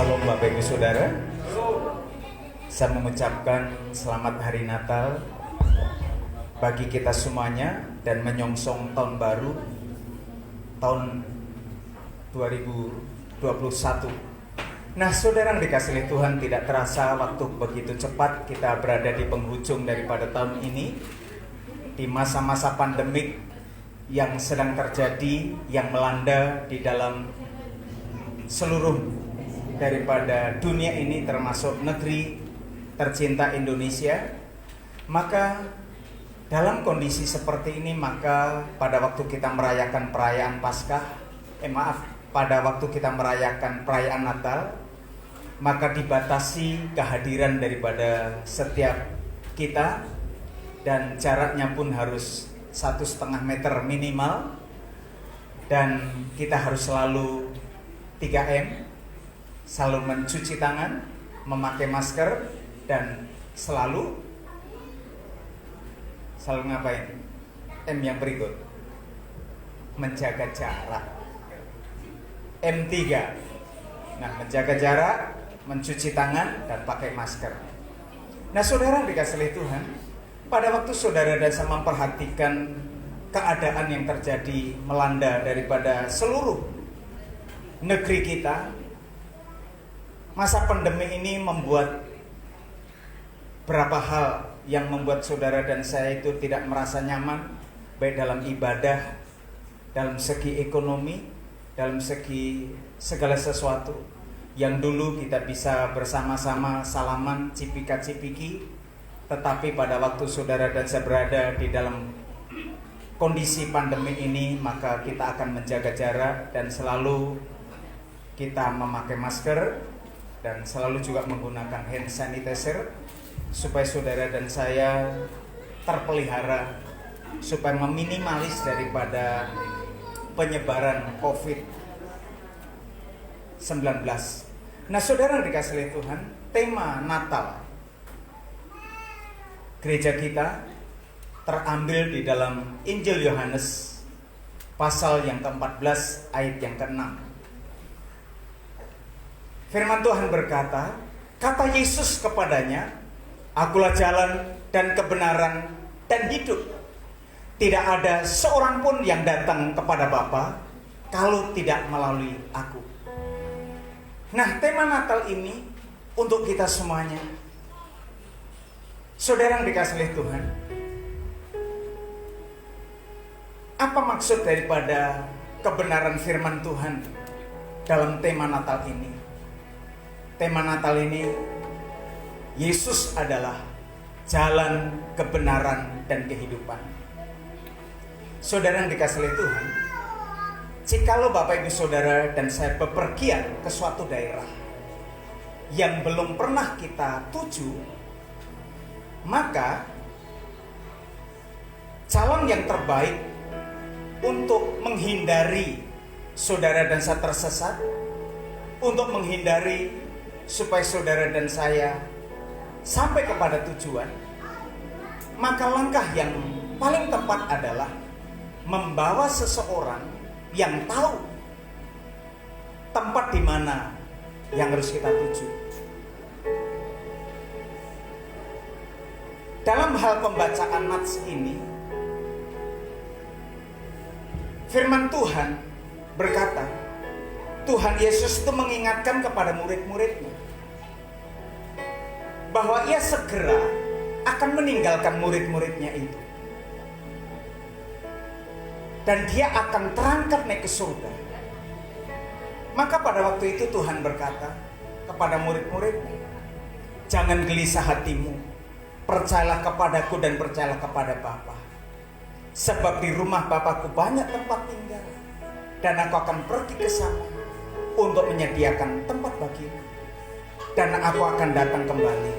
Salam Bapak Ibu Saudara. Saya mengucapkan selamat hari Natal bagi kita semuanya dan menyongsong tahun baru tahun 2021. Nah, saudara yang dikasihi oleh Tuhan, tidak terasa waktu begitu cepat kita berada di penghujung daripada tahun ini, di masa-masa pandemik yang sedang terjadi, yang melanda di dalam seluruh daripada dunia ini, termasuk negeri tercinta Indonesia. Maka dalam kondisi seperti ini, maka pada waktu kita merayakan perayaan Paskah, pada waktu kita merayakan perayaan Natal, maka dibatasi kehadiran daripada setiap kita, dan jaraknya pun harus 1,5 meter minimal, dan kita harus selalu 3M, selalu mencuci tangan, memakai masker, dan selalu ngapain? M yang berikut, menjaga jarak. M3. Nah, menjaga jarak, mencuci tangan, dan pakai masker. Nah, saudara dikasihi oleh Tuhan, pada waktu saudara dan saya memperhatikan keadaan yang terjadi melanda daripada seluruh negeri kita, masa pandemi ini membuat berapa hal yang membuat saudara dan saya itu tidak merasa nyaman, baik dalam ibadah, dalam segi ekonomi, dalam segi segala sesuatu. Yang dulu kita bisa bersama-sama salaman, cipika-cipiki, tetapi pada waktu saudara dan saya berada di dalam kondisi pandemi ini, maka kita akan menjaga jarak dan selalu kita memakai masker, dan selalu juga menggunakan hand sanitizer, supaya saudara dan saya terpelihara, supaya meminimalis daripada penyebaran COVID-19. Nah, saudara dikasihi oleh Tuhan, tema Natal gereja kita terambil di dalam Injil Yohanes pasal yang ke-14 ayat yang ke-6. Firman Tuhan berkata, kata Yesus kepadanya, akulah jalan dan kebenaran dan hidup. Tidak ada seorang pun yang datang kepada Bapa kalau tidak melalui aku. Nah, tema Natal ini untuk kita semuanya. Saudara yang dikasihi oleh Tuhan, apa maksud daripada kebenaran firman Tuhan dalam tema Natal ini? Tema Natal ini, Yesus adalah jalan, kebenaran, dan kehidupan. Saudara yang dikasihi oleh Tuhan, jikalau Bapak Ibu Saudara dan saya bepergian ke suatu daerah yang belum pernah kita tuju, maka calon yang terbaik untuk menghindari saudara dan saya tersesat, untuk menghindari supaya saudara dan saya sampai kepada tujuan, maka langkah yang paling tepat adalah membawa seseorang yang tahu tempat di mana yang harus kita tuju. Dalam hal pembacaan nats ini, firman Tuhan berkata, Tuhan Yesus itu mengingatkan kepada murid-muridnya bahwa ia segera akan meninggalkan murid-muridnya itu, dan dia akan terangkat naik ke surga. Maka pada waktu itu Tuhan berkata kepada murid-muridnya, jangan gelisah hatimu, percayalah kepadaku dan percayalah kepada Bapa, sebab di rumah Bapakku banyak tempat tinggal, dan aku akan pergi ke sana untuk menyediakan tempat bagimu, dan aku akan datang kembali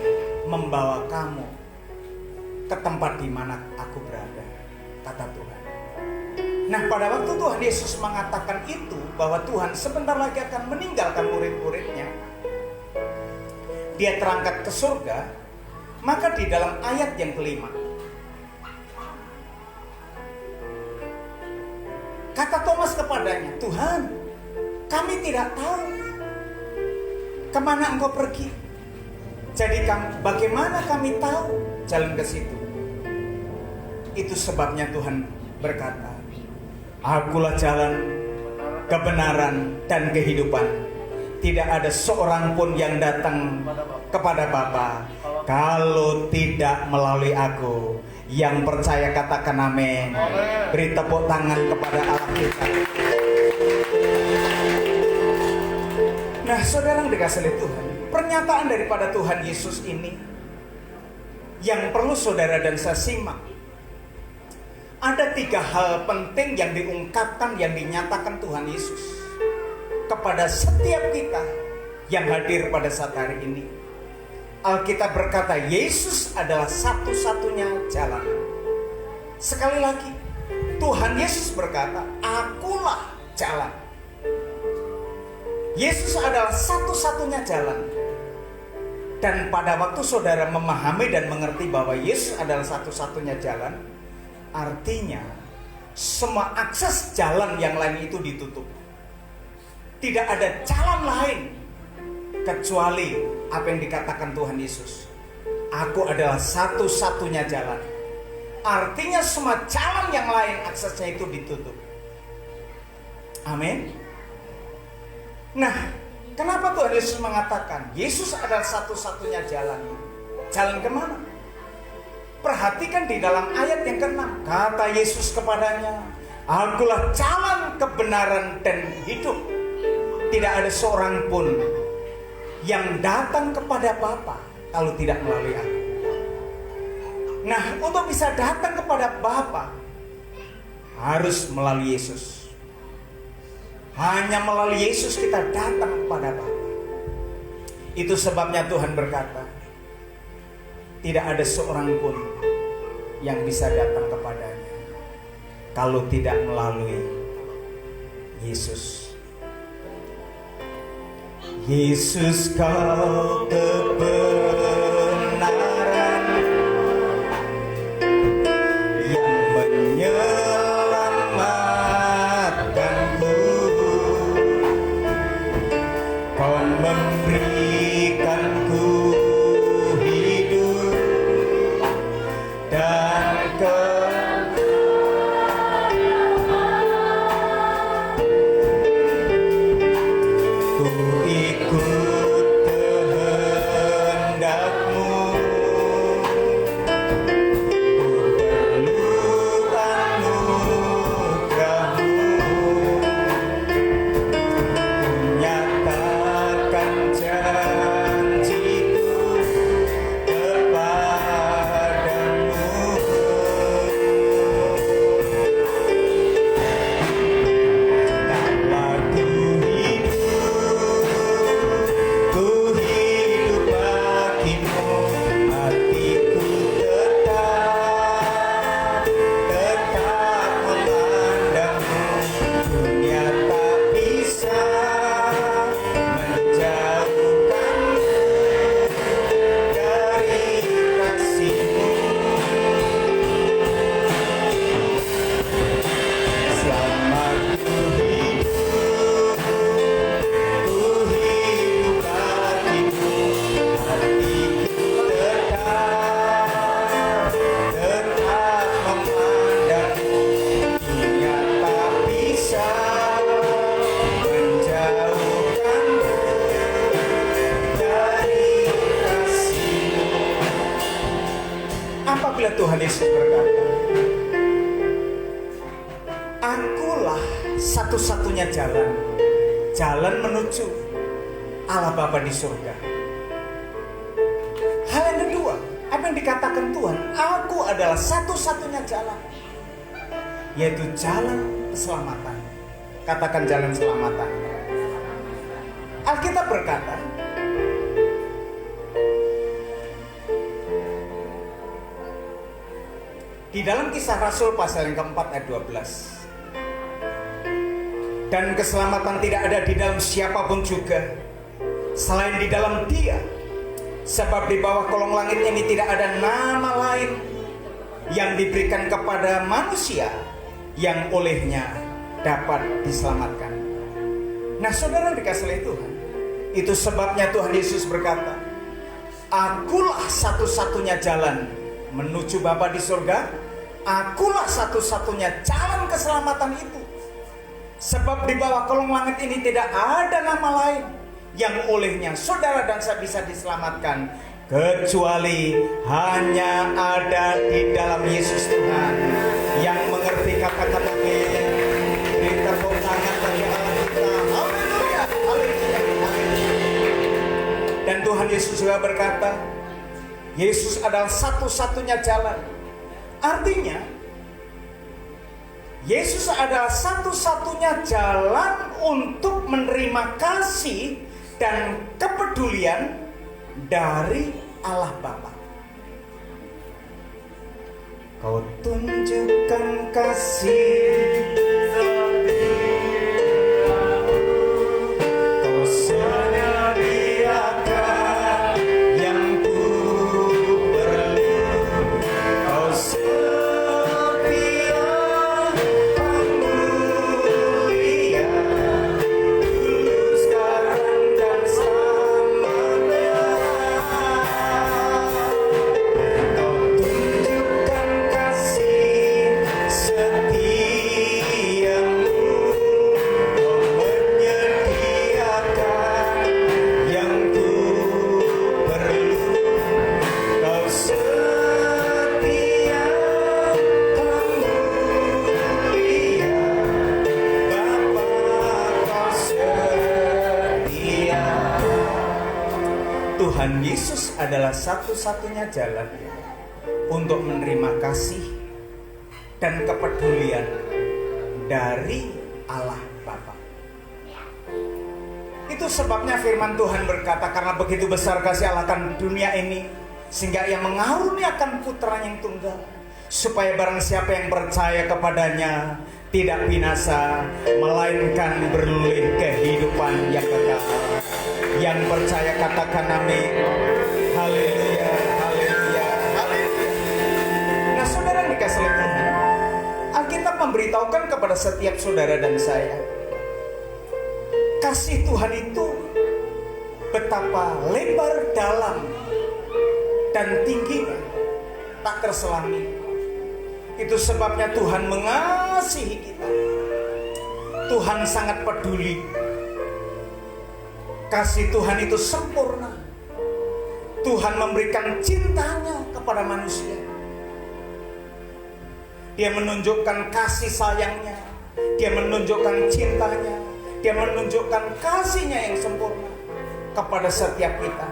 membawa kamu ke tempat di mana aku berada, kata Tuhan. Nah, pada waktu Tuhan Yesus mengatakan itu, bahwa Tuhan sebentar lagi akan meninggalkan murid-muridnya, dia terangkat ke surga, maka di dalam ayat yang kelima, kata Thomas kepadanya, Tuhan, kami tidak tahu Kemana engkau pergi? Jadi bagaimana kami tahu jalan ke situ? Itu sebabnya Tuhan berkata, Akulah jalan, kebenaran, dan kehidupan. Tidak ada seorang pun yang datang kepada Bapa kalau tidak melalui aku. Yang percaya katakan amin. Beri tepuk tangan kepada Allah kita. Nah, saudara yang dikasihi oleh Tuhan, pernyataan daripada Tuhan Yesus ini yang perlu saudara dan saya simak. Ada 3 hal penting yang diungkapkan, yang dinyatakan Tuhan Yesus kepada setiap kita yang hadir pada saat hari ini. Alkitab berkata, Yesus adalah satu-satunya jalan. Sekali lagi, Tuhan Yesus berkata, Akulah jalan. Yesus adalah satu-satunya jalan. Dan pada waktu saudara memahami dan mengerti bahwa Yesus adalah satu-satunya jalan, artinya semua akses jalan yang lain itu ditutup. Tidak ada jalan lain kecuali apa yang dikatakan Tuhan Yesus. Aku adalah satu-satunya jalan. Artinya semua jalan yang lain aksesnya itu ditutup. Amin. Nah, kenapa Tuhan Yesus mengatakan Yesus adalah satu-satunya jalan? Jalan kemana? Perhatikan di dalam ayat yang ke-6. Kata Yesus kepadanya, Akulah jalan, kebenaran, dan hidup. Tidak ada seorang pun yang datang kepada Bapa kalau tidak melalui aku. Nah, untuk bisa datang kepada Bapa harus melalui Yesus. Hanya melalui Yesus kita datang kepada Bapa. Itu sebabnya Tuhan berkata, tidak ada seorang pun yang bisa datang kepadanya kalau tidak melalui Yesus. Yesus, kau kebenaran yang menyelamatkanku. Kau memberikanku hidup dan ku ikut kehendakmu. Ku perlu anugerahmu. Ku nyatakan janjiku kepadamu. Taklah ku hidup bagimu. Hatiku tetap memandangmu. Dunia tak bisa menjauhkanmu dari kasih-Mu. Selama ku hidup bagimu. Hatiku tetap memandangmu. Dunia tak bisa menjauhkanmu dari kasih-Mu. Apabila Tuhan Yesus berkata, Akulah satu-satunya jalan, jalan menuju Allah Bapa di surga. Hal yang kedua, apa yang dikatakan Tuhan? Aku adalah satu-satunya jalan, yaitu jalan keselamatan. Katakan jalan keselamatan. Alkitab berkata, di dalam Kisah Rasul pasal yang keempat ayat 12, dan keselamatan tidak ada di dalam siapapun juga selain di dalam Dia, sebab di bawah kolong langit ini tidak ada nama lain yang diberikan kepada manusia yang olehnya dapat diselamatkan. Nah, saudara dikasihi oleh Tuhan, Itu sebabnya Tuhan Yesus berkata, akulah satu-satunya jalan menuju Bapa di surga. Akulah satu-satunya jalan keselamatan itu. Sebab di bawah kolong langit ini tidak ada nama lain yang olehnya saudara dan saya bisa diselamatkan, kecuali hanya ada di dalam Yesus Tuhan. Yang mengerti katakan amin. Beri tepuk tangan bagi Allah kita. Haleluya, haleluya, haleluya. Dan Tuhan Yesus juga berkata, Yesus adalah satu-satunya jalan. Artinya Yesus adalah satu-satunya jalan untuk menerima kasih dan kepedulian dari Allah Bapa. Kau tunjukkan kasih setiamu, kau sediakan yang ku perlu, kau setia pemulia, dulu sekarang dan selamanya. Kau tunjukkan kasih setiamu, kau menyediakan yang ku perlu, kau setia pemulia, Bapa kau setia. Tuhan Yesus adalah satu-satunya jalan untuk menerima kasih dan kepedulian dari Allah Bapa. Itu sebabnya firman Tuhan berkata, karena begitu besar kasih Allah akan dunia ini, sehingga Ia mengaruniakan putra yang tunggal, supaya barang siapa yang percaya kepadanya tidak binasa, melainkan beroleh kehidupan yang kekal. Yang percaya katakan amin. Haleluya, haleluya, haleluya. Nah, saudara yang dikasihi Tuhan, Alkitab memberitahukan kepada setiap saudara dan saya, kasih Tuhan itu betapa lebar, dalam, dan tingginya, tak terselami. Itu sebabnya Tuhan mengasihi kita. Tuhan sangat peduli. Kasih Tuhan itu sempurna. Tuhan memberikan cintanya kepada manusia. Dia menunjukkan kasih sayangnya, Dia menunjukkan cintanya, Dia menunjukkan kasihnya yang sempurna kepada setiap kita.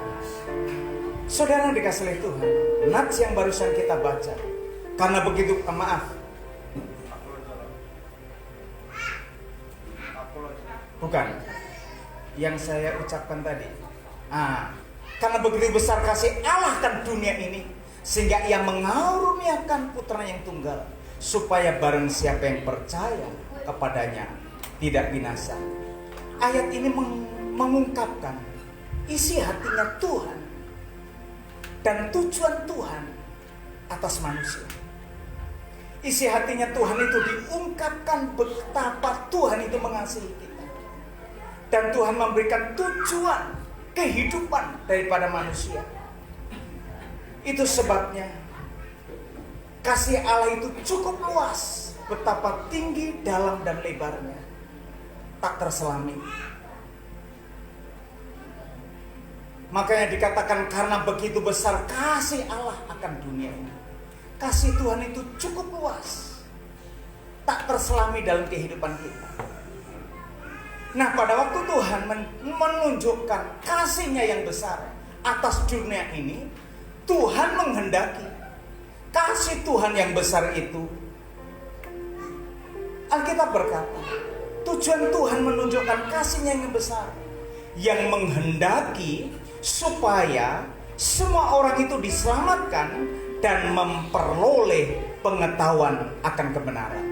Saudara yang dikasihi Tuhan, nats yang barusan kita baca, karena begitu, bukan yang saya ucapkan tadi. Karena begitu besar kasih Allah akan dunia ini, sehingga Ia mengaruniakan putra yang tunggal, supaya barang siapa yang percaya kepadanya tidak binasa. Ayat ini mengungkapkan isi hatinya Tuhan dan tujuan Tuhan atas manusia. Isi hatinya Tuhan itu diungkapkan betapa Tuhan itu mengasihi kita. Dan Tuhan memberikan tujuan kehidupan daripada manusia. Itu sebabnya kasih Allah itu cukup luas, betapa tinggi, dalam, dan lebarnya, tak terselami. Makanya dikatakan karena begitu besar kasih Allah akan dunia ini. Kasih Tuhan itu cukup luas, tak terselami dalam kehidupan kita. Nah, pada waktu Tuhan menunjukkan kasih-Nya yang besar atas dunia ini, Tuhan menghendaki kasih Tuhan yang besar itu. Alkitab berkata, tujuan Tuhan menunjukkan kasih-Nya yang besar, yang menghendaki supaya semua orang itu diselamatkan dan memperoleh pengetahuan akan kebenaran.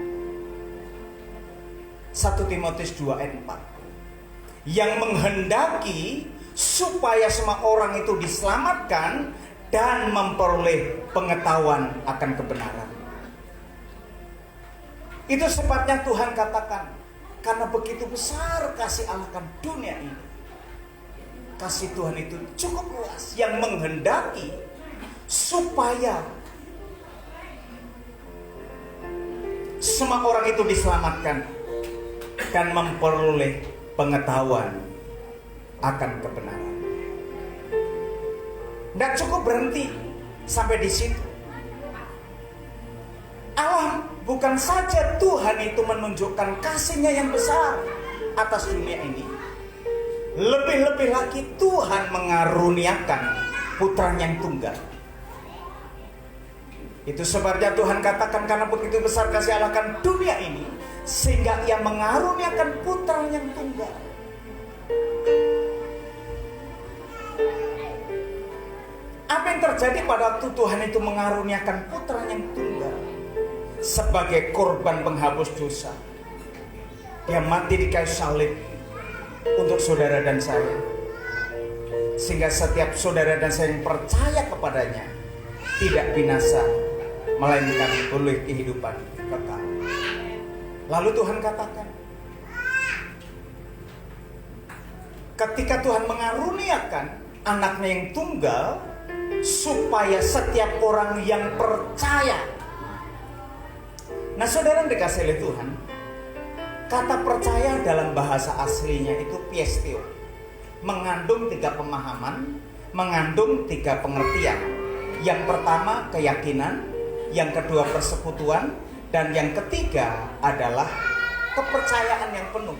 1 Timotius 2 ayat 4, yang menghendaki supaya semua orang itu diselamatkan dan memperoleh pengetahuan akan kebenaran. Itu sebabnya Tuhan katakan, karena begitu besar kasih Allah akan dunia ini, kasih Tuhan itu cukup luas yang menghendaki supaya semua orang itu diselamatkan dan memperoleh pengetahuan akan kebenaran. Tidak cukup berhenti sampai di situ. Allah bukan saja Tuhan itu menunjukkan kasih-Nya yang besar atas dunia ini. Lebih-lebih lagi Tuhan mengaruniakan putranya yang tunggal. Itu sebabnya Tuhan katakan karena begitu besar kasih Allah akan dunia ini, sehingga Ia mengaruniakan putranya yang tunggal. Apa yang terjadi pada waktu Tuhan itu mengaruniakan putranya yang tunggal sebagai korban penghapus dosa? Dia mati di kayu salib untuk saudara dan saya, sehingga setiap saudara dan saya yang percaya kepadanya tidak binasa, melainkan boleh kehidupan kekal. Lalu Tuhan katakan, ketika Tuhan mengaruniakan anaknya yang tunggal, supaya setiap orang yang percaya. Nah, saudara yang dikasihi oleh Tuhan, kata percaya dalam bahasa aslinya itu piestio, mengandung 3 pemahaman, mengandung 3 pengertian. Yang pertama keyakinan, yang kedua persekutuan, dan yang ketiga adalah kepercayaan yang penuh.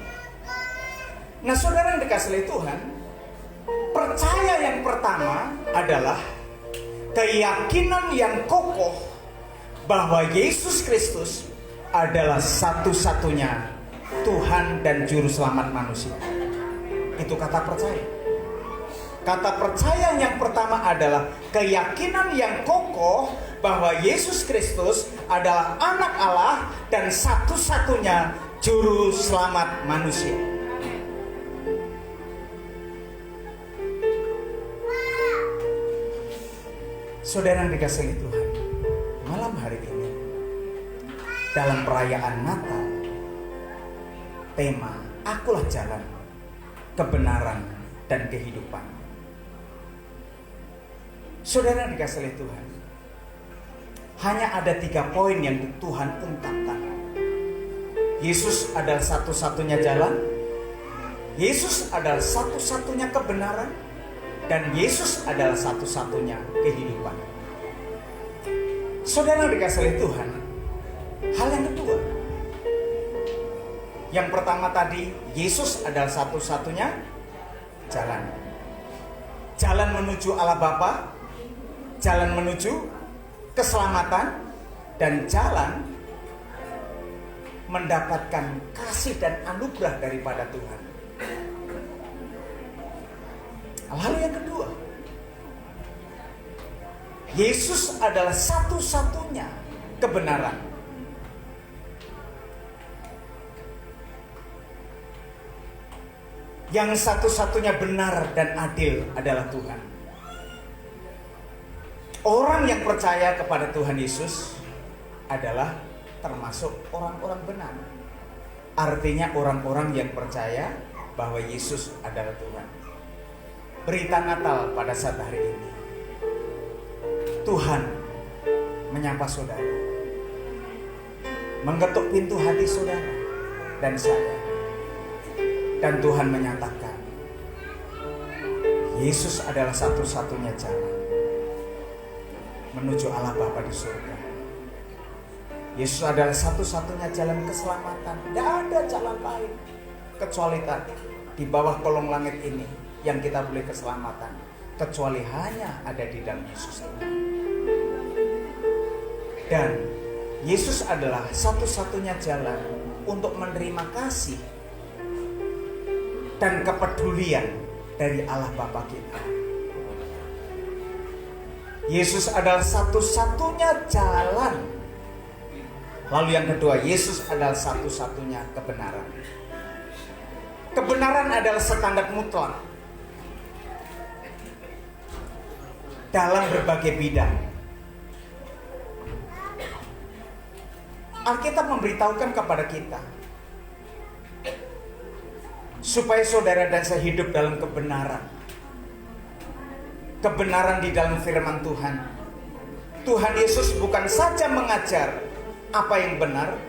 Nah, saudara yang dikasihi oleh Tuhan, percaya yang pertama adalah keyakinan yang kokoh bahwa Yesus Kristus adalah satu-satunya Tuhan dan Juru Selamat manusia. Itu kata percaya. Kata percaya yang pertama adalah keyakinan yang kokoh bahwa Yesus Kristus adalah anak Allah dan satu-satunya Juru Selamat manusia. Saudara yang dikasihi Tuhan, malam hari ini dalam perayaan Natal, tema Akulah Jalan, Kebenaran, dan Kehidupan. Saudara yang dikasihi Tuhan, hanya ada 3 poin yang Tuhan ungkapkan. Yesus adalah satu-satunya jalan, Yesus adalah satu-satunya kebenaran, dan Yesus adalah satu-satunya kehidupan. Saudara yang dikasihi Tuhan, hal yang kedua, yang pertama tadi, Yesus adalah satu-satunya jalan. Jalan menuju Allah Bapa, jalan menuju keselamatan, dan jalan mendapatkan kasih dan anugerah daripada Tuhan. Lalu yang kedua, Yesus adalah satu-satunya kebenaran. Yang satu-satunya benar dan adil adalah Tuhan. Orang yang percaya kepada Tuhan Yesus adalah termasuk orang-orang benar. Artinya orang-orang yang percaya bahwa Yesus adalah Tuhan. Berita Natal pada saat hari ini, Tuhan menyapa saudara, mengetuk pintu hati saudara dan saya, dan Tuhan menyatakan Yesus adalah satu-satunya jalan menuju Allah Bapa di surga. Yesus adalah satu-satunya jalan keselamatan. Tidak ada jalan lain kecuali tadi di bawah kolong langit ini yang kita boleh keselamatan, kecuali hanya ada di dalam Yesus ini. Dan Yesus adalah satu-satunya jalan untuk menerima kasih dan kepedulian dari Allah Bapa kita. Yesus adalah satu-satunya jalan. Lalu yang kedua, Yesus adalah satu-satunya kebenaran. Kebenaran adalah standar mutlak dalam berbagai bidang. Alkitab memberitahukan kepada kita supaya saudara dan saya hidup dalam kebenaran. kebenaran di dalam firman Tuhan. Tuhan Yesus bukan saja mengajar apa yang benar,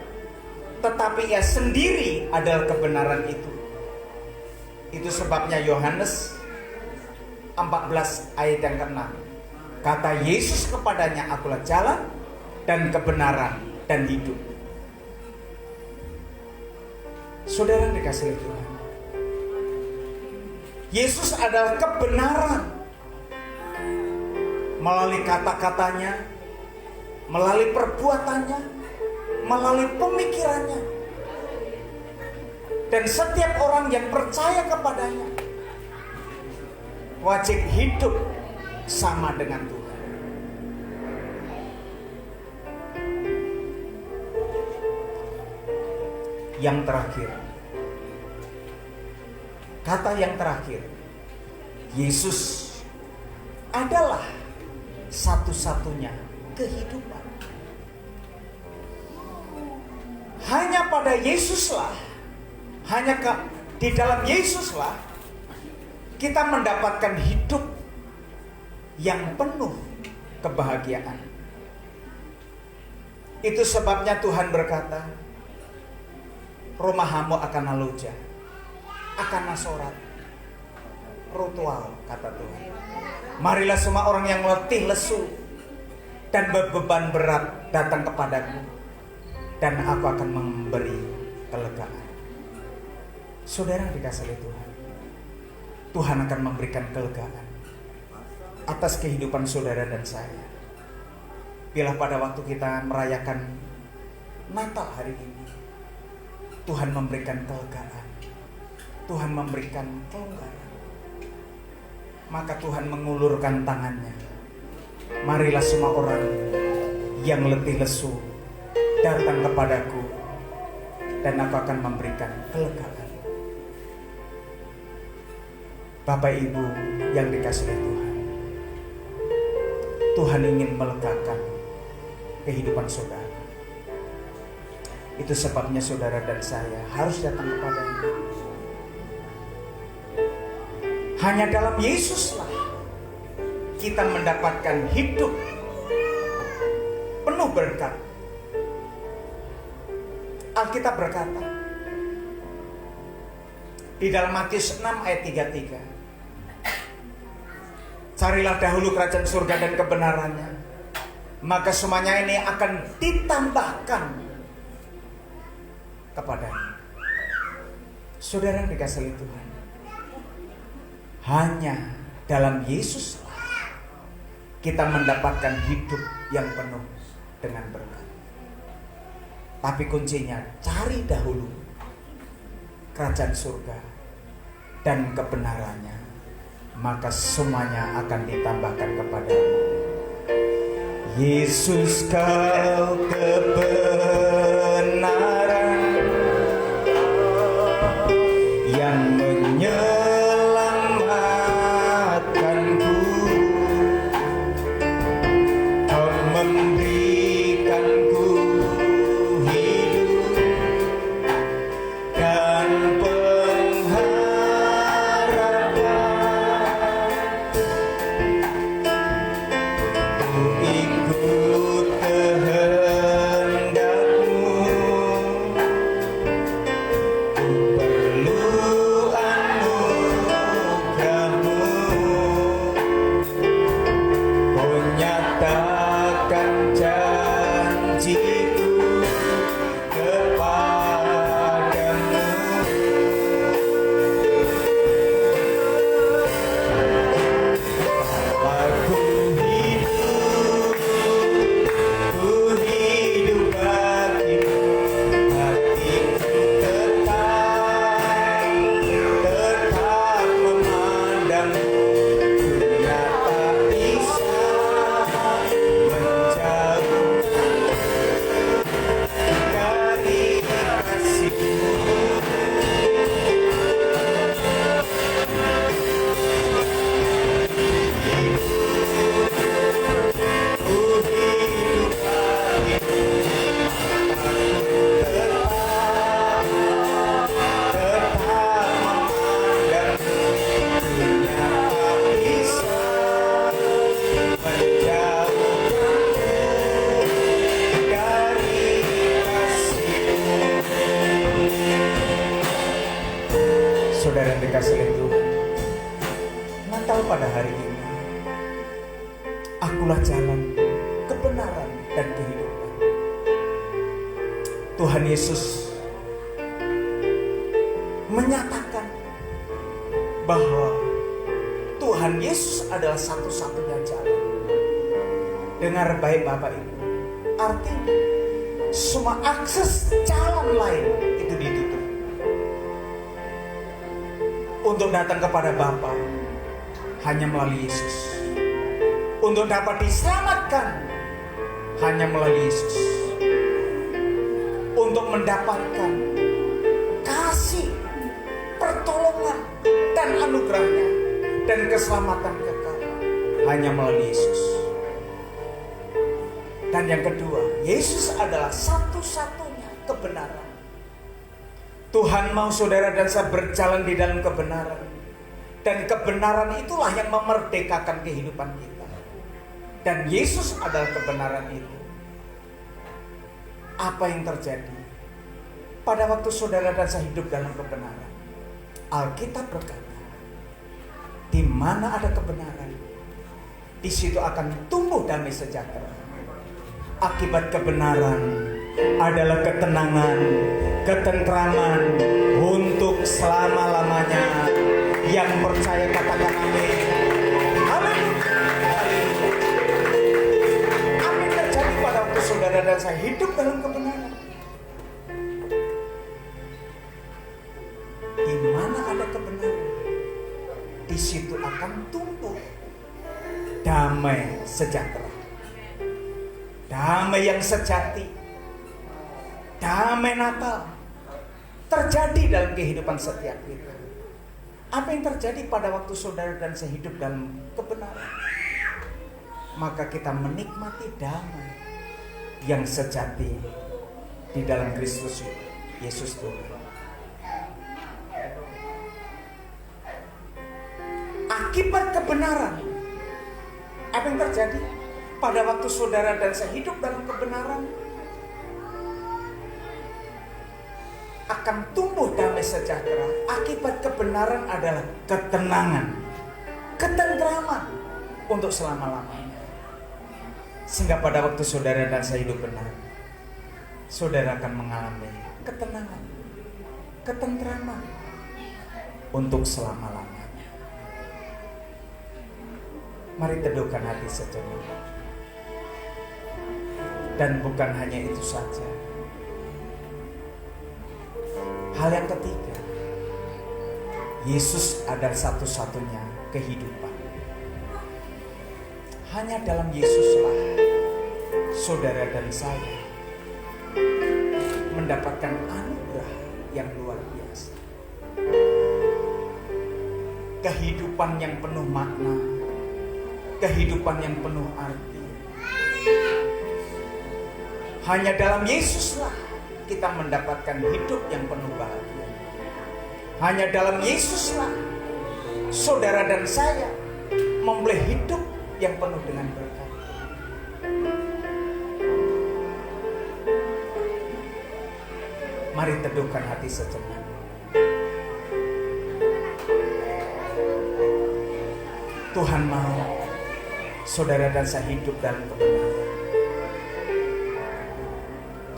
tetapi ia sendiri adalah kebenaran itu. Itu sebabnya Yohanes 14 ayat yang ke-6, kata Yesus kepadanya, akulah jalan dan kebenaran dan hidup. Saudara dikasihi Tuhan, Yesus adalah kebenaran. Melalui kata-katanya, melalui perbuatannya, melalui pemikirannya. Dan setiap orang yang percaya kepadanya wajib hidup sama dengan Tuhan. Yang terakhir, kata yang terakhir, Yesus adalah satu-satunya kehidupan. Hanya pada Yesuslah, di dalam Yesuslah kita mendapatkan hidup yang penuh kebahagiaan. Itu sebabnya Tuhan berkata, rumahamu akan naluja, akan nasorat, ritual, kata Tuhan. Marilah semua orang yang letih lesu dan beban berat datang kepadaku, dan aku akan memberi kelegaan. Saudara dikasihi Tuhan, Tuhan akan memberikan kelegaan atas kehidupan saudara dan saya. Bila pada waktu kita merayakan Natal hari ini, Tuhan memberikan kelegaan, Tuhan memberikan kelonggaran, maka Tuhan mengulurkan tangannya. Marilah semua orang yang letih lesu datang kepadaku, dan aku akan memberikan kelegaan. Bapak Ibu yang dikasihi Tuhan, Tuhan ingin melegakan kehidupan saudara. Itu sebabnya saudara dan saya harus datang kepadanya. Hanya dalam Yesuslah kita mendapatkan hidup penuh berkat. Alkitab berkata di dalam Matius 6 ayat 33, carilah dahulu kerajaan surga dan kebenarannya, maka semuanya ini akan ditambahkan kepadanya. Saudara yang dikasihi Tuhan, hanya dalam Yesus kita mendapatkan hidup yang penuh dengan berkat. Tapi kuncinya, cari dahulu kerajaan surga dan kebenarannya, maka semuanya akan ditambahkan kepadamu. Yesus, kau kebenaran yang menyelamatkanku. Kau memberikanku hidup dan pengharapan. Ku ikut kehendakmu, ku perlu anugerahmu. Kau nyatakan janjiku kepadamu. Aku hidup bagimu, hatiku tetap saudara yang dikasihi oleh Tuhan, Natal pada hari ini, akulah jalan, kebenaran, dan kehidupan. Tuhan Yesus menyatakan bahwa Tuhan Yesus adalah satu-satunya jalan. Dengar baik Bapak Ibu, artinya semua akses jalan lain itu ditutup. Untuk datang kepada Bapa hanya melalui Yesus. Untuk dapat diselamatkan hanya melalui Yesus. Untuk mendapatkan kasih, pertolongan, dan anugerahnya dan keselamatan kekal hanya melalui Yesus. Dan yang kedua, Yesus adalah satu-satunya kebenaran. Tuhan mau saudara dan saya berjalan di dalam kebenaran. Dan kebenaran itulah yang memerdekakan kehidupan kita. Dan Yesus adalah kebenaran itu. Apa yang terjadi pada waktu saudara dan saya hidup dalam kebenaran? Alkitab berkata, di mana ada kebenaran, di situ akan tumbuh damai sejahtera. Akibat kebenaran adalah ketenangan, ketentraman untuk selama-lamanya. Yang percaya katakan amin. Haleluya. Apa yang terjadi pada waktu saudara dan saya hidup dalam kebenaran? Di mana ada kebenaran, di situ akan tumbuh damai sejahtera. Damai yang sejati, damai Natal terjadi dalam kehidupan setiap kita. Apa yang terjadi pada waktu saudara dan saya hidup dalam kebenaran? Maka kita menikmati damai yang sejati di dalam Kristus Yesus Tuhan. Akibat kebenaran, apa yang terjadi pada waktu saudara dan saya hidup dalam kebenaran? Akan tumbuh damai sejahtera. Akibat kebenaran adalah ketenangan, ketentraman untuk selama-lamanya. Sehingga pada waktu saudara dan saya hidup benar, saudara akan mengalami ketenangan, ketentraman untuk selama-lamanya. Mari teduhkan hati sejenak. Dan bukan hanya itu saja. Hal yang ketiga, Yesus adalah satu-satunya kehidupan. Hanya dalam Yesuslah saudara dan saya mendapatkan anugerah yang luar biasa. Kehidupan yang penuh makna, kehidupan yang penuh arti. Hanya dalam Yesuslah kita mendapatkan hidup yang penuh bahagia. Hanya dalam Yesuslah saudara dan saya memulai hidup yang penuh dengan berkat. Mari teduhkan hati sejenak. Tuhan mau saudara dan saya hidup dalam kebenaran.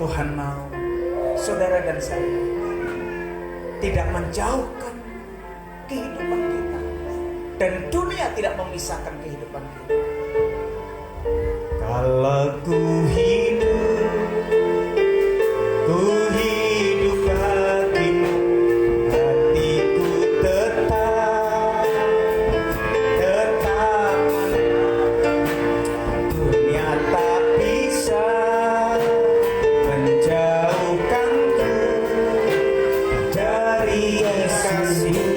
Tuhan mau saudara dan saya tidak menjauhkan kehidupan kita, dan dunia tidak memisahkan kehidupan kita. Kalau ku hidup bagimu, hatiku tetap dunia tak bisa menjauhkanku dari kasih.